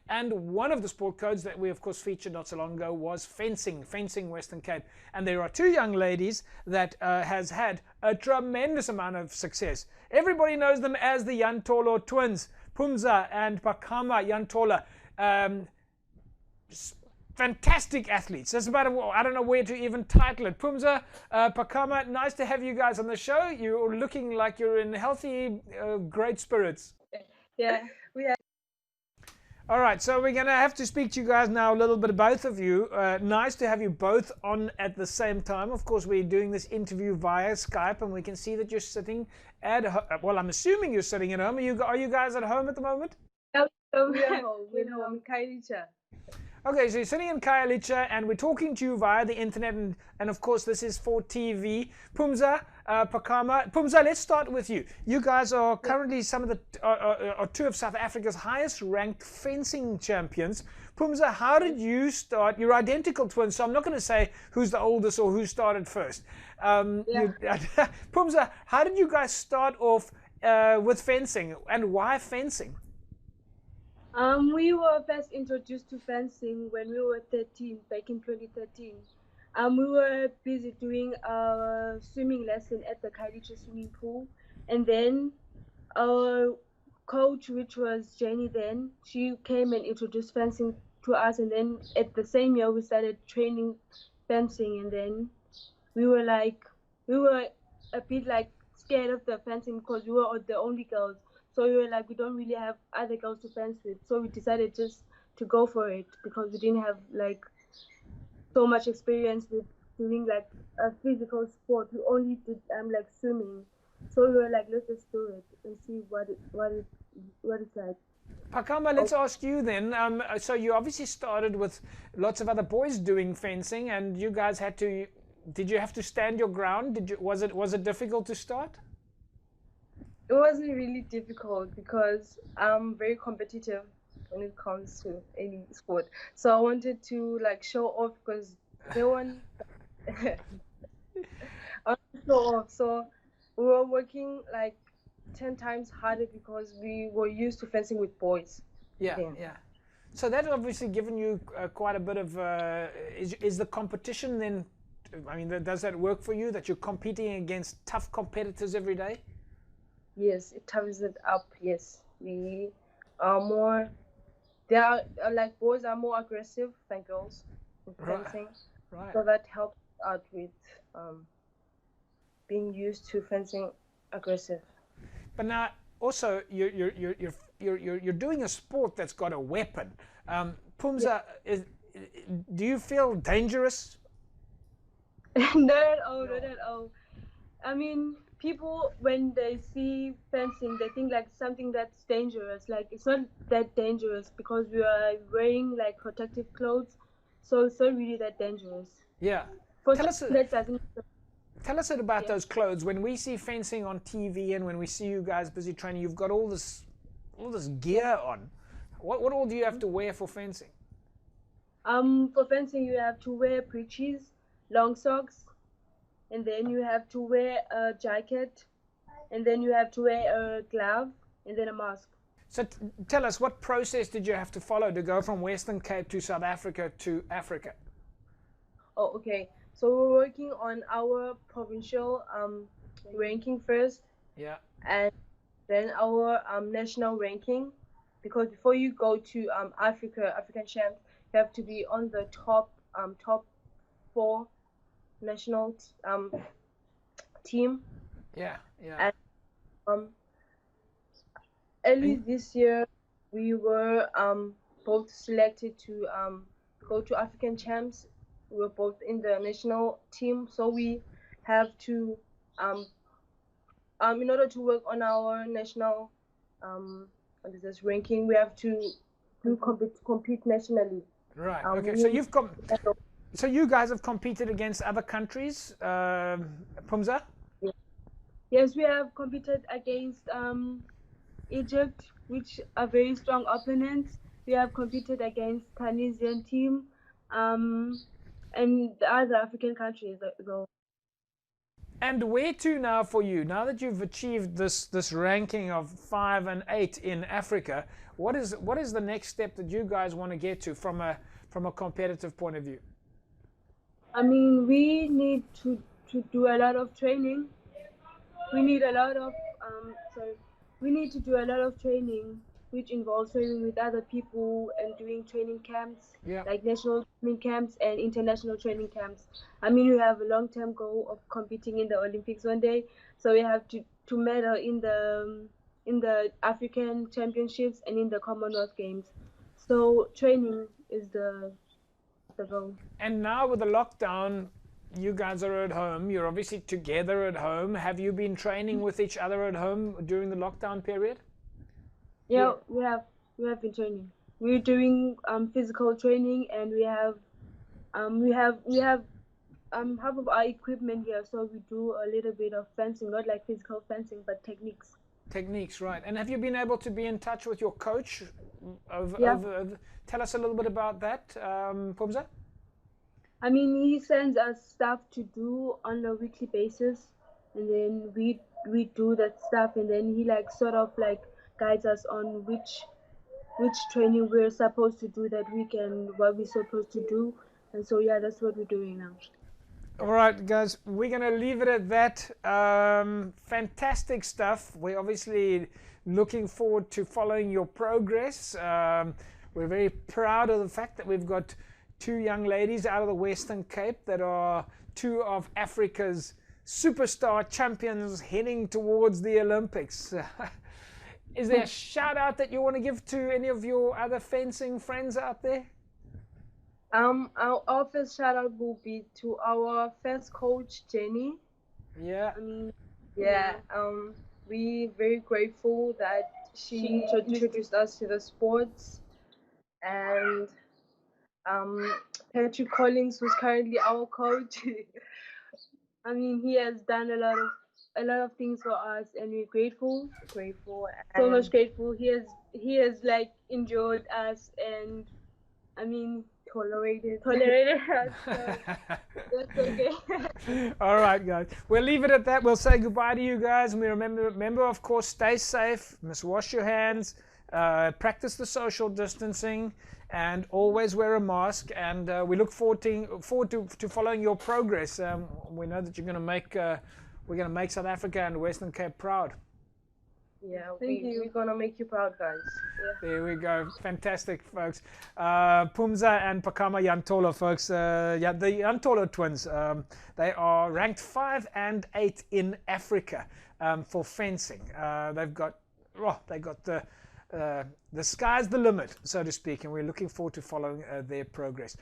And one of the sport codes that we of course featured not so long ago was fencing Western Cape. And there are two young ladies that has had a tremendous amount of success. Everybody knows them as the Yantolo twins, Phumza and Phakama Yantolo. Fantastic athletes. That's about I don't know where to even title it. Phumza, Phakama, nice to have you guys on the show. You're looking like you're in healthy, great spirits. Yeah, we are. All right, so we're going to have to speak to you guys now a little bit, both of you. Nice to have you both on at the same time. Of course, we're doing this interview via Skype, and we can see that you're sitting at home. Well, I'm assuming you're sitting at home. Are you guys at home at the moment? Yeah, we are home. We're home. Kailicha. Okay, so you're sitting in Kailicha, and we're talking to you via the internet, and of course this is for TV. Phumza, Phakama. Phumza, let's start with you. You guys are currently some of the are two of South Africa's highest ranked fencing champions. Phumza, how did you start? You're identical twins, so I'm not going to say who's the oldest or who started first. Phumza, how did you guys start off with fencing, and why fencing? We were first introduced to fencing when we were 13, back in 2013. We were busy doing a swimming lesson at the Kailicha swimming pool, and then our coach, which was Jenny then, she came and introduced fencing to us, and then at the same year we started training fencing, and then we were a bit like scared of the fencing because we were the only girls. So we were like, we don't really have other girls to fence with. So we decided just to go for it because we didn't have like so much experience with doing like a physical sport. We only did like swimming. So we were like, let's just do it and see what it's like. Phakama, let's ask you then. So you obviously started with lots of other boys doing fencing, and you guys had to. Did you have to stand your ground? Was it difficult to start? It wasn't really difficult because I'm very competitive when it comes to any sport. So I wanted to like show off because no one I wanted to show off. So we were working like 10 times harder because we were used to fencing with boys. Yeah. So that's obviously given you quite a bit of. Is the competition then? I mean, does that work for you? That you're competing against tough competitors every day? Yes, it toughens it up. Yes, we are more. They are like boys are more aggressive than girls in fencing. Right. So that helps out with being used to fencing aggressive. But now also you're doing a sport that's got a weapon. Phumza, do you feel dangerous? Not at all. Not at all. I mean, people when they see fencing, they think like something that's dangerous. Like it's not that dangerous because we are wearing like protective clothes, so it's not really that dangerous. Yeah. Tell us about those clothes. When we see fencing on TV and when we see you guys busy training, you've got all this gear on. What all do you have to wear for fencing? For fencing, you have to wear breeches, long socks, and then you have to wear a jacket, and then you have to wear a glove, and then a mask. So tell us, what process did you have to follow to go from Western Cape to South Africa to Africa? Oh, okay. So we're working on our provincial ranking first. Yeah. And then our national ranking, because before you go to African champs, you have to be on the top 4 national team. Yeah. And early this year, we were both selected to go to African champs. We were both in the national team, so we have to in order to work on our national ranking, we have to compete nationally. Right. Okay. So you guys have competed against other countries, Phumza? Yes, we have competed against Egypt, which are very strong opponents. We have competed against Tunisian team, and the other African countries as well. And where to now for you? Now that you've achieved this ranking of 5 and 8 in Africa, what is the next step that you guys want to get to from a competitive point of view? I mean, we need to do a lot of training. We need a lot of we need to do a lot of training, which involves training with other people and doing training camps, Yeah. like national training camps and international training camps. I mean, we have a long-term goal of competing in the Olympics one day, so we have to medal in the African Championships and in the Commonwealth Games. So training is the goal. And now with the lockdown, you guys are at home. You're obviously together at home. Have you been training with each other at home during the lockdown period? Yeah, we have been training. We're doing physical training, and we have half of our equipment here, so we do a little bit of fencing, not like physical fencing, but techniques. Techniques, right. And have you been able to be in touch with your coach? Yeah. Tell us a little bit about that, Phumza. I mean, he sends us stuff to do on a weekly basis, and then we do that stuff, and then he like sort of like guides us on which training we're supposed to do that weekend, what we're supposed to do, and so yeah, that's what we're doing now. All right, guys, we're going to leave it at that. Fantastic stuff. We're obviously looking forward to following your progress. We're very proud of the fact that we've got two young ladies out of the Western Cape that are two of Africa's superstar champions heading towards the Olympics. Is there a shout out that you want to give to any of your other fencing friends out there? Our first shout out will be to our first coach, Jenny. Yeah. I mean, yeah. We very grateful that she introduced us to the sports, and Patrick Collins was currently our coach. I mean, he has done a lot of things for us, and we're grateful, so much grateful. He has like enjoyed us, and I mean tolerated us. So that's okay. All right, guys. We'll leave it at that. We'll say goodbye to you guys. And we remember, of course, stay safe. Must wash your hands. Practice the social distancing, and always wear a mask. And we look forward to following your progress. We know that we're going to make South Africa and Western Cape proud. Yeah, we're gonna make you proud, guys. Yeah. There we go. Fantastic, folks. Phumza and Phakama Yantolo, folks. The Yantolo twins. They are ranked 5 and 8 in Africa for fencing. They've got the sky's the limit, so to speak, and we're looking forward to following their progress.